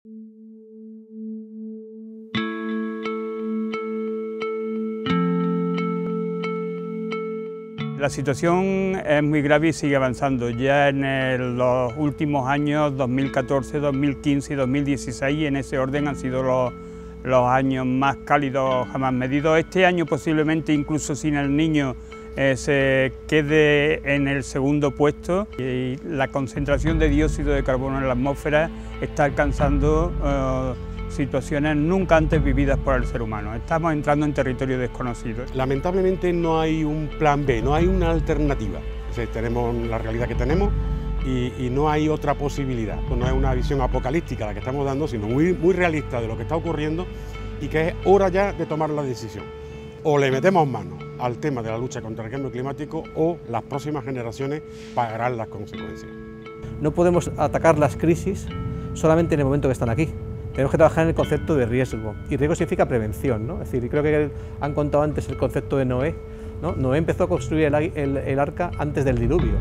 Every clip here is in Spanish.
La situación es muy grave y sigue avanzando. Ya en los últimos años, 2014, 2015 y 2016, en ese orden han sido los años más cálidos jamás medidos. Este año posiblemente incluso sin el Niño se quede en el segundo puesto y la concentración de dióxido de carbono en la atmósfera está alcanzando situaciones nunca antes vividas por el ser humano. Estamos entrando en territorio desconocido. Lamentablemente no hay un plan B, no hay una alternativa. O sea, tenemos la realidad que tenemos y no hay otra posibilidad. Pues no es una visión apocalíptica la que estamos dando, sino muy realista de lo que está ocurriendo y que es hora ya de tomar la decisión. O le metemos mano al tema de la lucha contra el cambio climático o las próximas generaciones pagarán las consecuencias. No podemos atacar las crisis solamente en el momento que están aquí. Tenemos que trabajar en el concepto de riesgo, y riesgo significa prevención, ¿no? Es decir, creo que han contado antes el concepto de Noé, ¿no? Noé empezó a construir el arca antes del diluvio.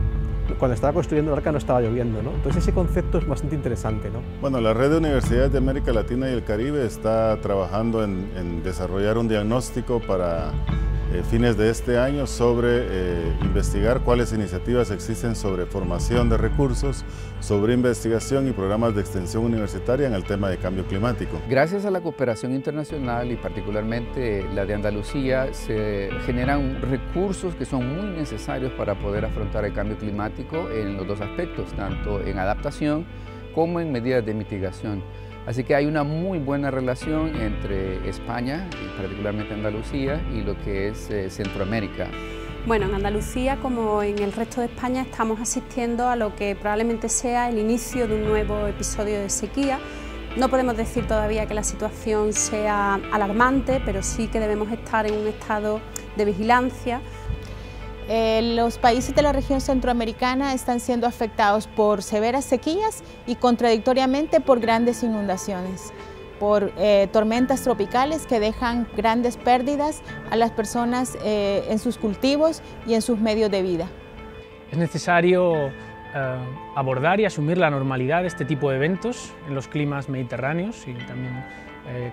Cuando estaba construyendo el arca no estaba lloviendo, ¿no? Entonces ese concepto es bastante interesante, ¿no? Bueno, la Red de Universidades de América Latina y el Caribe está trabajando en desarrollar un diagnóstico para fines de este año sobre investigar cuáles iniciativas existen sobre formación de recursos, sobre investigación y programas de extensión universitaria en el tema de cambio climático. Gracias a la cooperación internacional y particularmente la de Andalucía, se generan recursos que son muy necesarios para poder afrontar el cambio climático en los dos aspectos, tanto en adaptación como en medidas de mitigación. Así que hay una muy buena relación entre España, y particularmente Andalucía, y lo que es Centroamérica. Bueno, en Andalucía, como en el resto de España, estamos asistiendo a lo que probablemente sea el inicio de un nuevo episodio de sequía. No podemos decir todavía que la situación sea alarmante, pero sí que debemos estar en un estado de vigilancia. Los países de la región centroamericana están siendo afectados por severas sequías y contradictoriamente por grandes inundaciones, por tormentas tropicales que dejan grandes pérdidas a las personas en sus cultivos y en sus medios de vida. Es necesario abordar y asumir la normalidad de este tipo de eventos en los climas mediterráneos y también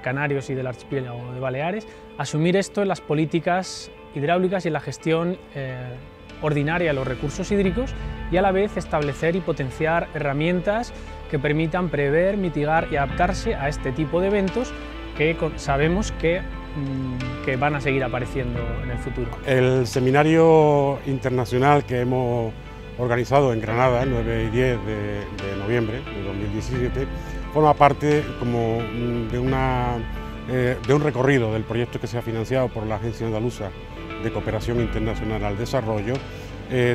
canarios y del archipiélago de Baleares, asumir esto en las políticas hidráulicas y en la gestión ordinaria de los recursos hídricos y a la vez establecer y potenciar herramientas que permitan prever, mitigar y adaptarse a este tipo de eventos que sabemos que van a seguir apareciendo en el futuro. El seminario internacional que hemos organizado en Granada el 9 y 10 de noviembre de 2017 forma parte como de un recorrido del proyecto que se ha financiado por la Agencia Andaluza de Cooperación Internacional al Desarrollo,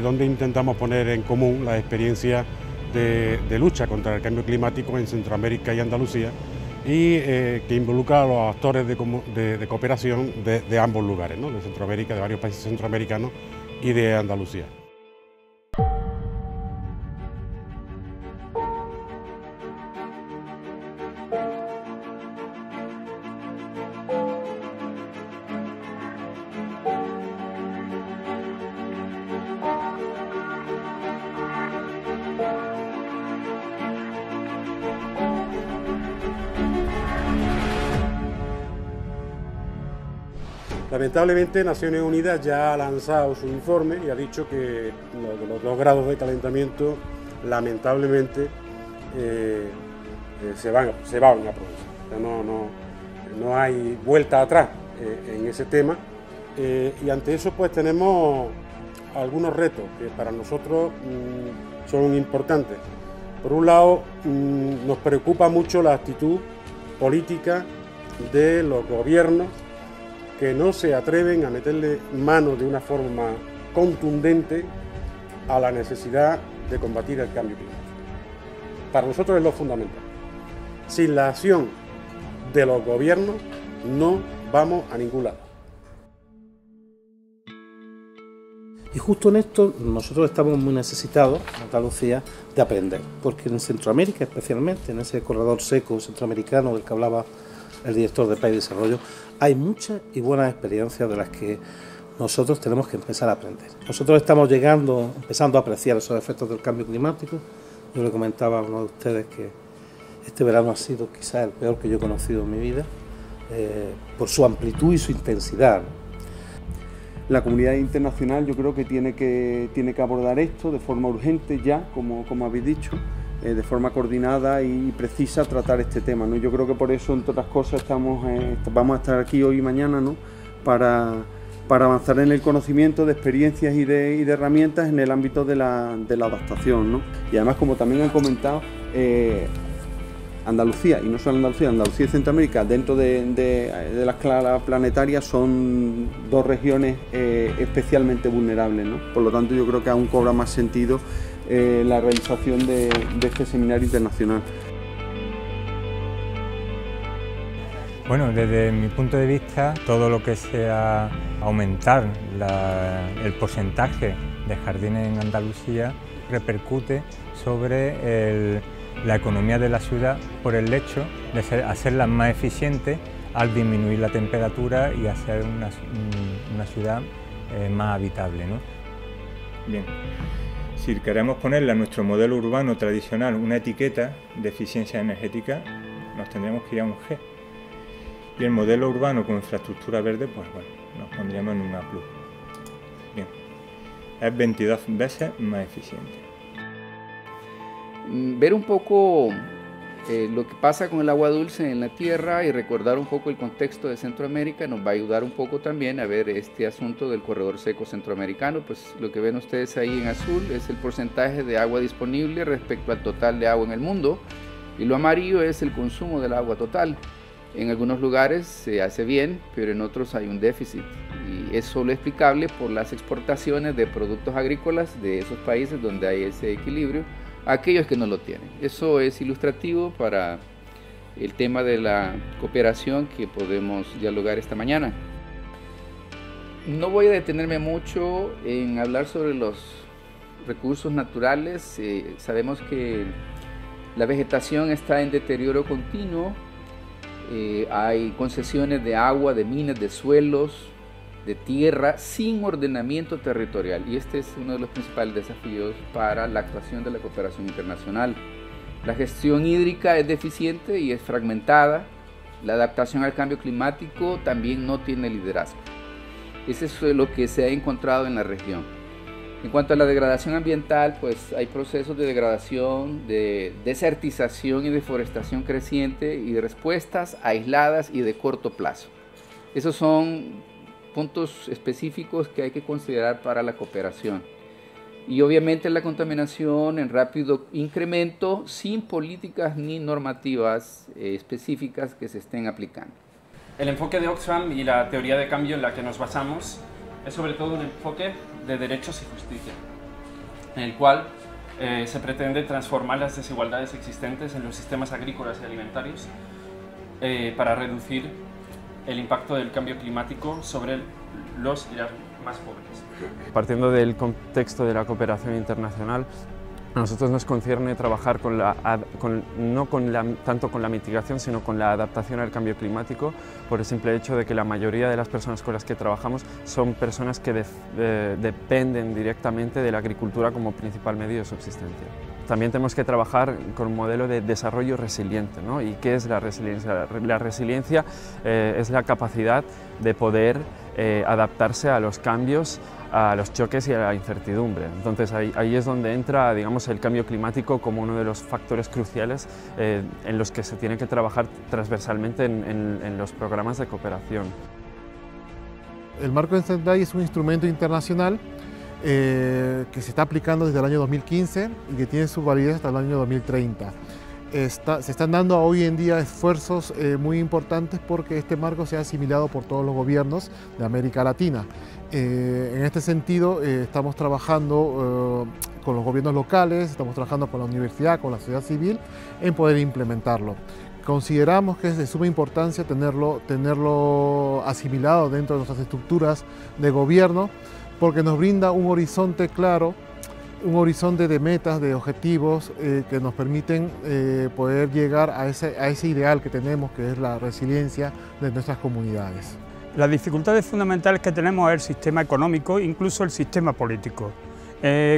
donde intentamos poner en común la experiencia de lucha contra el cambio climático en Centroamérica y Andalucía y que involucra a los actores de cooperación de ambos lugares, ¿no? De Centroamérica, de varios países centroamericanos y de Andalucía. Lamentablemente Naciones Unidas ya ha lanzado su informe y ha dicho que los 2 grados de calentamiento lamentablemente se van a producir. O sea, no hay vuelta atrás en ese tema y ante eso pues tenemos algunos retos que para nosotros son importantes. Por un lado nos preocupa mucho la actitud política de los gobiernos que no se atreven a meterle mano de una forma contundente a la necesidad de combatir el cambio climático. Para nosotros es lo fundamental. Sin la acción de los gobiernos no vamos a ningún lado. Y justo en esto nosotros estamos muy necesitados, en Andalucía, de aprender, porque en Centroamérica especialmente, en ese corredor seco centroamericano del que hablaba el director de Paz y Desarrollo, hay muchas y buenas experiencias de las que nosotros tenemos que empezar a aprender. Nosotros estamos empezando a apreciar esos efectos del cambio climático. Yo le comentaba a uno de ustedes que Este verano ha sido quizás el peor que yo he conocido en mi vida, por su amplitud y su intensidad, ¿no? La comunidad internacional yo creo que tiene que abordar esto de forma urgente ya, como habéis dicho, de forma coordinada y precisa tratar este tema, ¿no? Yo creo que por eso, entre otras cosas, vamos a estar aquí hoy y mañana, ¿no? para avanzar en el conocimiento de experiencias y de herramientas en el ámbito de la adaptación, ¿no? Y además, como también han comentado, Andalucía, y no solo Andalucía y Centroamérica, dentro de la escala planetaria son dos regiones especialmente vulnerables, ¿no? Por lo tanto, yo creo que aún cobra más sentido la realización de este seminario internacional. Bueno, desde mi punto de vista, todo lo que sea aumentar el porcentaje de jardines en Andalucía repercute sobre la economía de la ciudad por el hecho de hacerla más eficiente al disminuir la temperatura y hacer una ciudad más habitable, ¿no? Bien, si queremos ponerle a nuestro modelo urbano tradicional una etiqueta de eficiencia energética, nos tendríamos que ir a un G. Y el modelo urbano con infraestructura verde, pues bueno, nos pondríamos en un A+. Bien, es 22 veces más eficiente. Ver un poco lo que pasa con el agua dulce en la tierra y recordar un poco el contexto de Centroamérica nos va a ayudar un poco también a ver este asunto del corredor seco centroamericano. Pues lo que ven ustedes ahí en azul es el porcentaje de agua disponible respecto al total de agua en el mundo, y lo amarillo es el consumo del agua total. En algunos lugares se hace bien, pero en otros hay un déficit, y es solo explicable por las exportaciones de productos agrícolas de esos países donde hay ese equilibrio a aquellos que no lo tienen. Eso es ilustrativo para el tema de la cooperación que podemos dialogar esta mañana. No voy a detenerme mucho en hablar sobre los recursos naturales. Sabemos que la vegetación está en deterioro continuo. Hay concesiones de agua, de minas, de suelos, de tierra, sin ordenamiento territorial, y este es uno de los principales desafíos para la actuación de la cooperación internacional. La gestión hídrica es deficiente y es fragmentada. La adaptación al cambio climático también no tiene liderazgo. Eso es lo que se ha encontrado en la región. En cuanto a la degradación ambiental, pues hay procesos de degradación, de desertización y deforestación creciente, y de respuestas aisladas y de corto plazo. Esos son puntos específicos que hay que considerar para la cooperación. Y obviamente la contaminación en rápido incremento sin políticas ni normativas específicas que se estén aplicando. El enfoque de Oxfam y la teoría de cambio en la que nos basamos es sobre todo un enfoque de derechos y justicia, en el cual se pretende transformar las desigualdades existentes en los sistemas agrícolas y alimentarios para reducir el impacto del cambio climático sobre los y las más pobres. Partiendo del contexto de la cooperación internacional, a nosotros nos concierne trabajar no tanto con la mitigación, sino con la adaptación al cambio climático, por el simple hecho de que la mayoría de las personas con las que trabajamos son personas que dependen directamente de la agricultura como principal medio de subsistencia. También tenemos que trabajar con un modelo de desarrollo resiliente, ¿no? ¿Y qué es la resiliencia? La resiliencia es la capacidad de poder adaptarse a los cambios, a los choques y a la incertidumbre. Entonces ahí es donde entra, digamos, el cambio climático como uno de los factores cruciales en los que se tiene que trabajar transversalmente en los programas de cooperación. El marco de Sendai es un instrumento internacional que se está aplicando desde el año 2015 y que tiene su validez hasta el año 2030. Se están dando hoy en día esfuerzos muy importantes porque este marco sea asimilado por todos los gobiernos de América Latina. En este sentido, estamos trabajando con los gobiernos locales, estamos trabajando con la universidad, con la sociedad civil, en poder implementarlo. Consideramos que es de suma importancia tenerlo asimilado dentro de nuestras estructuras de gobierno, porque nos brinda un horizonte claro, un horizonte de metas, de objetivos que nos permiten poder llegar a ese ideal que tenemos, que es la resiliencia de nuestras comunidades. Las dificultades fundamentales que tenemos es el sistema económico, incluso el sistema político.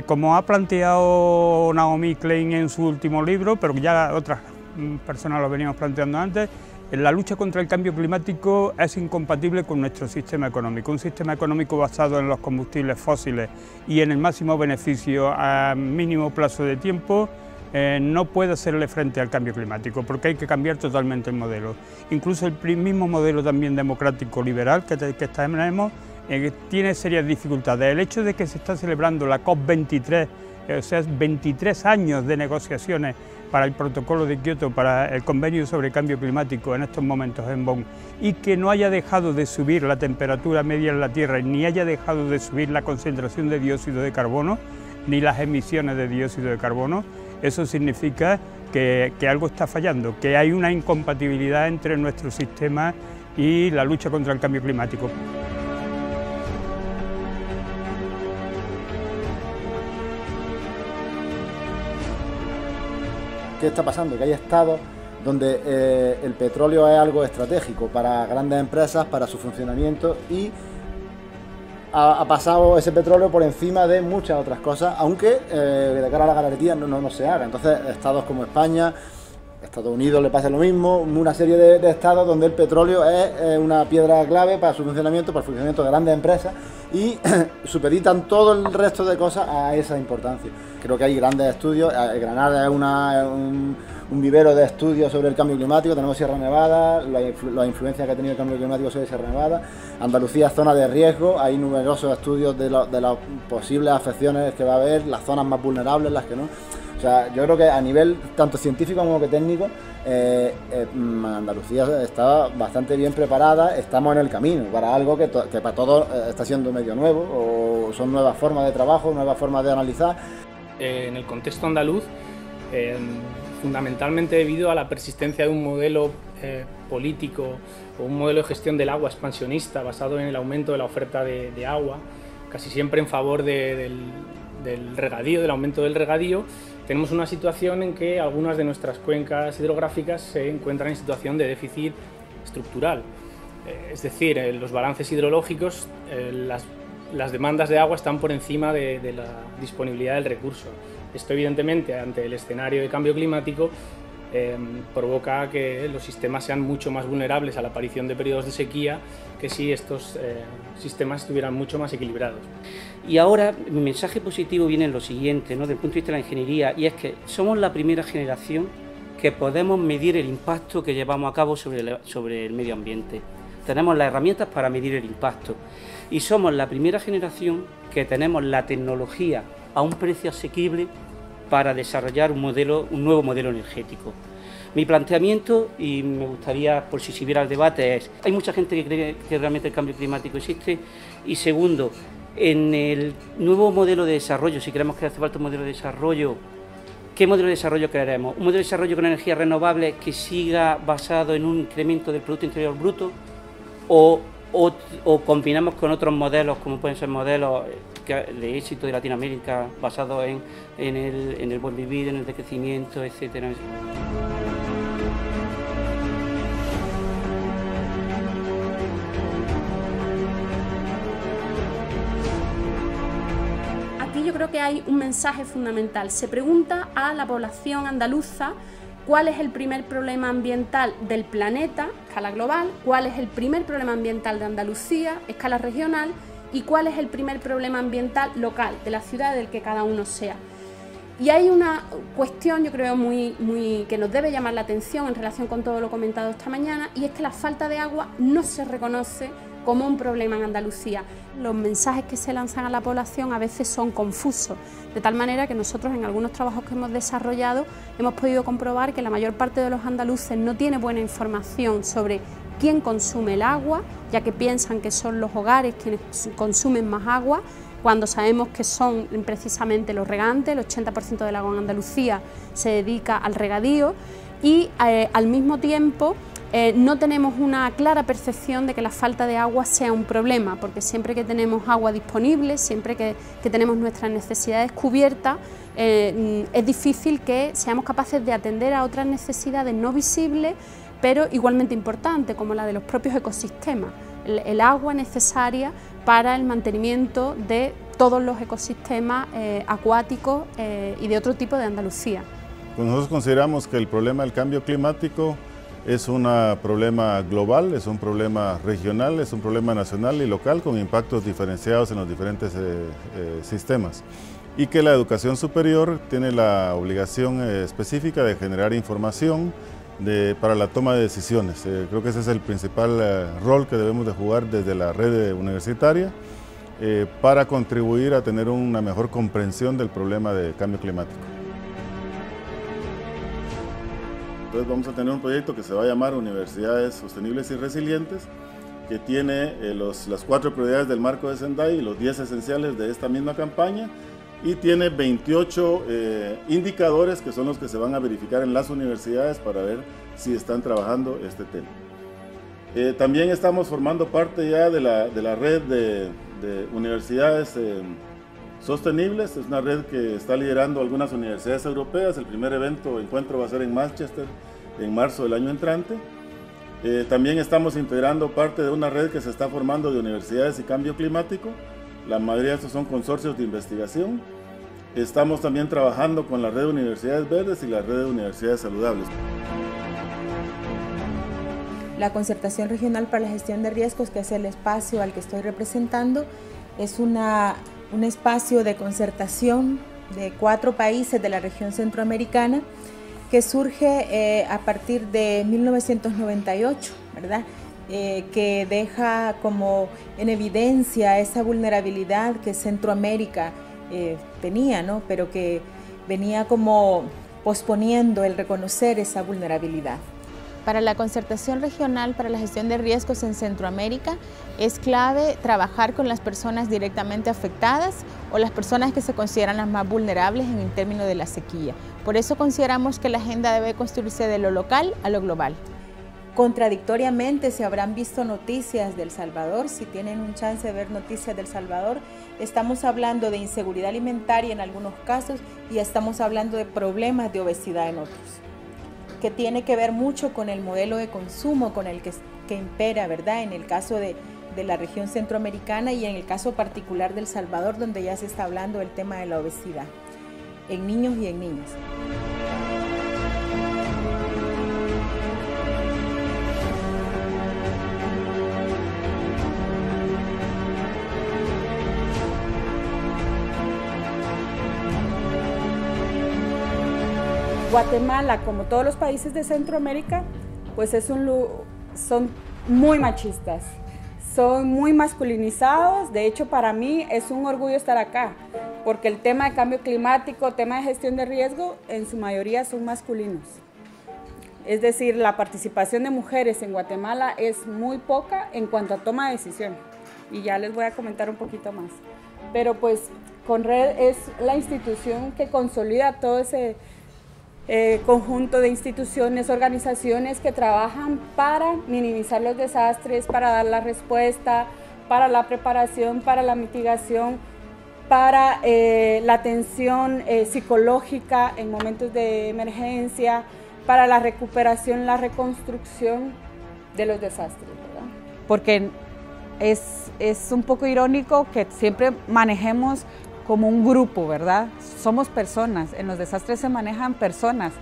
Como ha planteado Naomi Klein en su último libro, pero ya otras personas lo veníamos planteando antes, la lucha contra el cambio climático es incompatible con nuestro sistema económico. Un sistema económico basado en los combustibles fósiles y en el máximo beneficio a mínimo plazo de tiempo no puede hacerle frente al cambio climático, porque hay que cambiar totalmente el modelo. Incluso el mismo modelo también democrático liberal que tenemos tiene serias dificultades. El hecho de que se está celebrando la COP23, o sea, 23 años de negociaciones para el protocolo de Kioto, para el convenio sobre cambio climático en estos momentos en Bonn, y que no haya dejado de subir la temperatura media en la Tierra, ni haya dejado de subir la concentración de dióxido de carbono, ni las emisiones de dióxido de carbono, eso significa que algo está fallando, que hay una incompatibilidad entre nuestro sistema y la lucha contra el cambio climático. ¿Qué está pasando? Que hay estados donde el petróleo es algo estratégico para grandes empresas, para su funcionamiento, y ha pasado ese petróleo por encima de muchas otras cosas, aunque de cara a la ganadería no se haga. Entonces, estados como España, Estados Unidos le pasa lo mismo, una serie de estados donde el petróleo es una piedra clave para su funcionamiento, para el funcionamiento de grandes empresas, y supeditan todo el resto de cosas a esa importancia. Creo que hay grandes estudios. Granada es un vivero de estudios sobre el cambio climático. Tenemos Sierra Nevada, la influencia que ha tenido el cambio climático sobre Sierra Nevada. Andalucía es zona de riesgo, hay numerosos estudios de las posibles afecciones que va a haber, las zonas más vulnerables, las que no. O sea, yo creo que a nivel tanto científico como que técnico, Andalucía está bastante bien preparada, estamos en el camino para algo que para todos está siendo medio nuevo, o son nuevas formas de trabajo, nuevas formas de analizar. En el contexto andaluz, fundamentalmente debido a la persistencia de un modelo político o un modelo de gestión del agua expansionista basado en el aumento de la oferta de agua, casi siempre en favor del regadío, del aumento del regadío, tenemos una situación en que algunas de nuestras cuencas hidrográficas se encuentran en situación de déficit estructural. Es decir, los balances hidrológicos, las demandas de agua están por encima de la disponibilidad del recurso. Esto, evidentemente, ante el escenario de cambio climático, provoca que los sistemas sean mucho más vulnerables a la aparición de periodos de sequía que si estos sistemas estuvieran mucho más equilibrados. Y ahora mi mensaje positivo viene en lo siguiente, ¿no? Desde el punto de vista de la ingeniería, y es que somos la primera generación que podemos medir el impacto que llevamos a cabo sobre el medio ambiente. Tenemos las herramientas para medir el impacto y somos la primera generación que tenemos la tecnología a un precio asequible para desarrollar un nuevo modelo energético. Mi planteamiento, y me gustaría, por si siguiera el debate, es: hay mucha gente que cree que realmente el cambio climático existe, y segundo, en el nuevo modelo de desarrollo, si creemos que hace falta un modelo de desarrollo, ¿qué modelo de desarrollo queremos? ¿Un modelo de desarrollo con energías renovables que siga basado en un incremento del Producto Interior Bruto? ¿O combinamos con otros modelos, como pueden ser modelos de éxito de Latinoamérica, basados en el buen vivir, en el decrecimiento, etcétera? Yo creo que hay un mensaje fundamental. Se pregunta a la población andaluza cuál es el primer problema ambiental del planeta a escala global, cuál es el primer problema ambiental de Andalucía a escala regional y cuál es el primer problema ambiental local de la ciudad del que cada uno sea. Y hay una cuestión, yo creo, que nos debe llamar la atención en relación con todo lo comentado esta mañana, y es que la falta de agua no se reconoce como un problema en Andalucía. Los mensajes que se lanzan a la población a veces son confusos, de tal manera que nosotros en algunos trabajos que hemos desarrollado hemos podido comprobar que la mayor parte de los andaluces no tiene buena información sobre quién consume el agua, ya que piensan que son los hogares quienes consumen más agua, cuando sabemos que son precisamente los regantes. El 80% del agua en Andalucía se dedica al regadío, y al mismo tiempo no tenemos una clara percepción de que la falta de agua sea un problema, porque siempre que tenemos agua disponible, siempre que tenemos nuestras necesidades cubiertas, es difícil que seamos capaces de atender a otras necesidades no visibles, pero igualmente importantes, como la de los propios ecosistemas. El agua necesaria para el mantenimiento de todos los ecosistemas acuáticos y de otro tipo de Andalucía. Pues nosotros consideramos que el problema del cambio climático es un problema global, es un problema regional, es un problema nacional y local con impactos diferenciados en los diferentes sistemas. Y que la educación superior tiene la obligación específica de generar información para la toma de decisiones. Creo que ese es el principal rol que debemos de jugar desde la red universitaria para contribuir a tener una mejor comprensión del problema de cambio climático. Entonces vamos a tener un proyecto que se va a llamar Universidades Sostenibles y Resilientes, que tiene las 4 prioridades del marco de Sendai y los 10 esenciales de esta misma campaña, y tiene 28 indicadores que son los que se van a verificar en las universidades para ver si están trabajando este tema. También estamos formando parte ya de la red de universidades sostenibles. Es una red que está liderando algunas universidades europeas. El primer encuentro va a ser en Manchester en marzo del año entrante. También estamos integrando parte de una red que se está formando de universidades y cambio climático. La mayoría de estos son consorcios de investigación. Estamos también trabajando con la red de universidades verdes y la red de universidades saludables. La Concertación Regional para la Gestión de Riesgos, que es el espacio al que estoy representando, es un espacio de concertación de 4 países de la región centroamericana que surge a partir de 1998, ¿verdad? Que deja como en evidencia esa vulnerabilidad que Centroamérica tenía, ¿no? Pero que venía como posponiendo el reconocer esa vulnerabilidad. Para la Concertación Regional para la Gestión de Riesgos en Centroamérica es clave trabajar con las personas directamente afectadas o las personas que se consideran las más vulnerables en términos de la sequía. Por eso consideramos que la agenda debe construirse de lo local a lo global. Contradictoriamente, si habrán visto noticias del Salvador, si tienen un chance de ver noticias del Salvador, estamos hablando de inseguridad alimentaria en algunos casos y estamos hablando de problemas de obesidad en otros, que tiene que ver mucho con el modelo de consumo con el que impera, ¿verdad? En el caso de la región centroamericana y en el caso particular del Salvador, donde ya se está hablando del tema de la obesidad en niños y en niñas. Guatemala, como todos los países de Centroamérica, pues son muy machistas, son muy masculinizados. De hecho, para mí es un orgullo estar acá, porque el tema de cambio climático, tema de gestión de riesgo, en su mayoría son masculinos. Es decir, la participación de mujeres en Guatemala es muy poca en cuanto a toma de decisión, y ya les voy a comentar un poquito más. Pero pues CONRED es la institución que consolida todo ese conjunto de instituciones, organizaciones que trabajan para minimizar los desastres, para dar la respuesta, para la preparación, para la mitigación, para la atención psicológica en momentos de emergencia, para la recuperación, la reconstrucción de los desastres, ¿verdad? Porque es un poco irónico que siempre manejemos como un grupo, ¿verdad? Somos personas, en los desastres se manejan personas,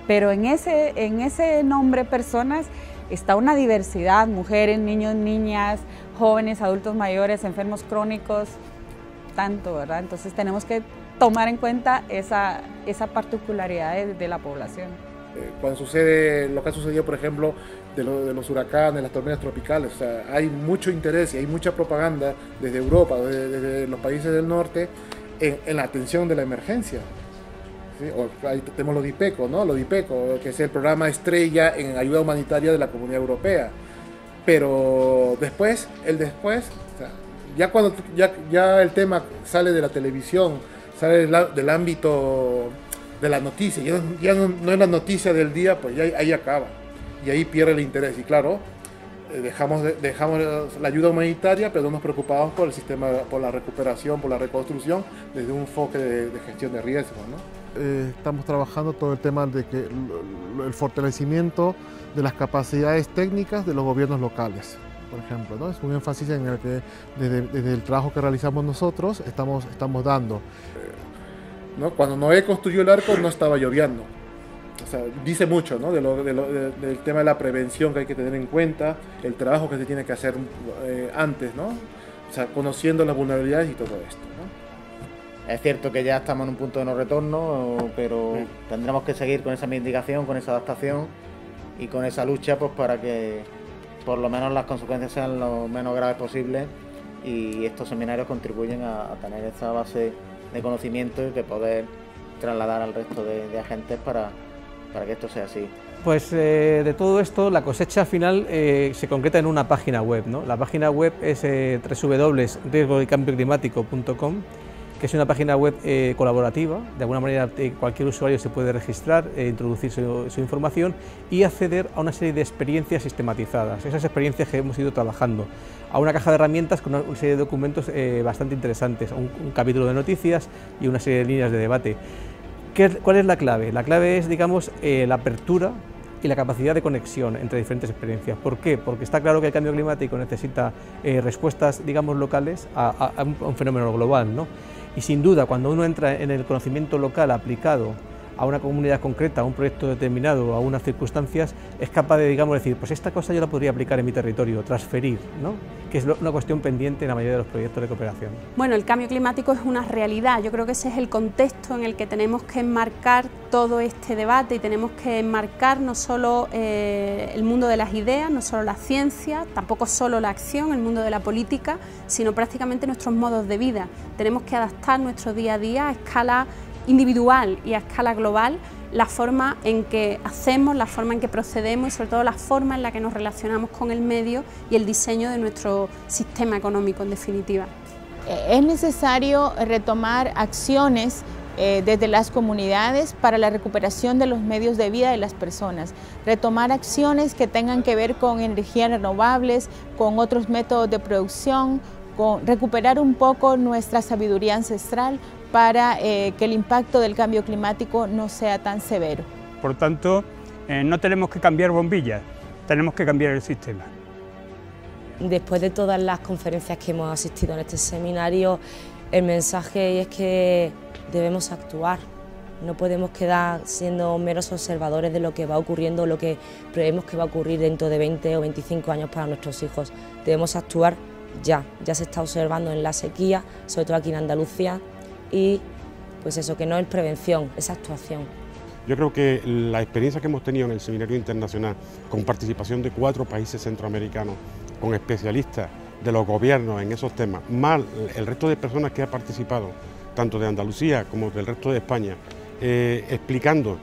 pero en ese nombre personas está una diversidad, mujeres, niños, niñas, jóvenes, adultos mayores, enfermos crónicos, tanto, ¿verdad? Entonces tenemos que tomar en cuenta esa particularidad de la población. Cuando sucede lo que ha sucedido, por ejemplo, de los huracanes, las tormentas tropicales, o sea, hay mucho interés y hay mucha propaganda desde Europa, desde los países del norte, en la atención de la emergencia. ¿Sí? Ahí tenemos los DIPECO, ¿no? Los DIPECO, que es el programa estrella en ayuda humanitaria de la Comunidad Europea. Pero después, o sea, ya cuando ya el tema sale de la televisión, sale del ámbito de la noticia, ya no es la noticia del día, pues ya ahí acaba. Y ahí pierde el interés. Y claro, dejamos la ayuda humanitaria, pero no nos preocupamos por el sistema, por la recuperación, por la reconstrucción, desde un enfoque de gestión de riesgo, ¿no? Estamos trabajando todo el tema de que el fortalecimiento de las capacidades técnicas de los gobiernos locales, por ejemplo, ¿no? Es un énfasis en el que desde el trabajo que realizamos nosotros estamos dando. ¿No? Cuando Noé construyó el arco no estaba lloviendo, o sea, dice mucho, ¿no? Del tema de la prevención que hay que tener en cuenta, el trabajo que se tiene que hacer antes, ¿no? O sea, conociendo las vulnerabilidades y todo esto, ¿no? Es cierto que ya estamos en un punto de no retorno, pero tendremos que seguir con esa mitigación, con esa adaptación y con esa lucha, pues para que por lo menos las consecuencias sean lo menos graves posible, y estos seminarios contribuyen a tener esa base de conocimiento y de poder trasladar al resto de agentes para que esto sea así. Pues de todo esto, la cosecha final se concreta en una página web, ¿no? La página web es www.riesgodecambioclimático.com, que es una página web colaborativa. De alguna manera cualquier usuario se puede registrar, introducir su información y acceder a una serie de experiencias sistematizadas, esas experiencias que hemos ido trabajando, a una caja de herramientas con una serie de documentos bastante interesantes, un capítulo de noticias y una serie de líneas de debate. ¿Cuál es la clave? La clave es, digamos, la apertura y la capacidad de conexión entre diferentes experiencias. ¿Por qué? Porque está claro que el cambio climático necesita respuestas, digamos, locales a un fenómeno global, ¿no? Y sin duda, cuando uno entra en el conocimiento local aplicado a una comunidad concreta, a un proyecto determinado, a unas circunstancias, es capaz de, digamos, decir, pues esta cosa yo la podría aplicar en mi territorio, transferir, ¿no? Que es una cuestión pendiente en la mayoría de los proyectos de cooperación. Bueno, el cambio climático es una realidad. Yo creo que ese es el contexto en el que tenemos que enmarcar todo este debate, y tenemos que enmarcar no solo el mundo de las ideas, no solo la ciencia, tampoco solo la acción, el mundo de la política, sino prácticamente nuestros modos de vida. Tenemos que adaptar nuestro día a día a escala individual y a escala global, la forma en que hacemos, la forma en que procedemos y sobre todo la forma en la que nos relacionamos con el medio y el diseño de nuestro sistema económico, en definitiva. Es necesario retomar acciones desde las comunidades para la recuperación de los medios de vida de las personas, retomar acciones que tengan que ver con energías renovables, con otros métodos de producción, con recuperar un poco nuestra sabiduría ancestral para que el impacto del cambio climático no sea tan severo. Por tanto, no tenemos que cambiar bombillas, tenemos que cambiar el sistema. Después de todas las conferencias que hemos asistido en este seminario, el mensaje es que debemos actuar. No podemos quedar siendo meros observadores de lo que va ocurriendo, lo que creemos que va a ocurrir dentro de 20 o 25 años para nuestros hijos. Debemos actuar ya se está observando en la sequía, sobre todo aquí en Andalucía, y pues eso, que no es prevención, es actuación. Yo creo que la experiencia que hemos tenido en el seminario internacional, con participación de 4 países centroamericanos, con especialistas de los gobiernos en esos temas, más el resto de personas que ha participado, tanto de Andalucía como del resto de España, explicando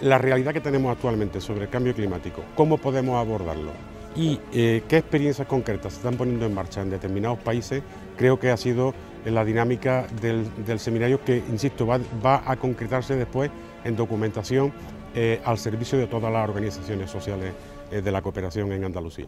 la realidad que tenemos actualmente sobre el cambio climático, cómo podemos abordarlo y qué experiencias concretas se están poniendo en marcha en determinados países, creo que ha sido la dinámica del seminario que, insisto, va a concretarse después en documentación al servicio de todas las organizaciones sociales de la cooperación en Andalucía.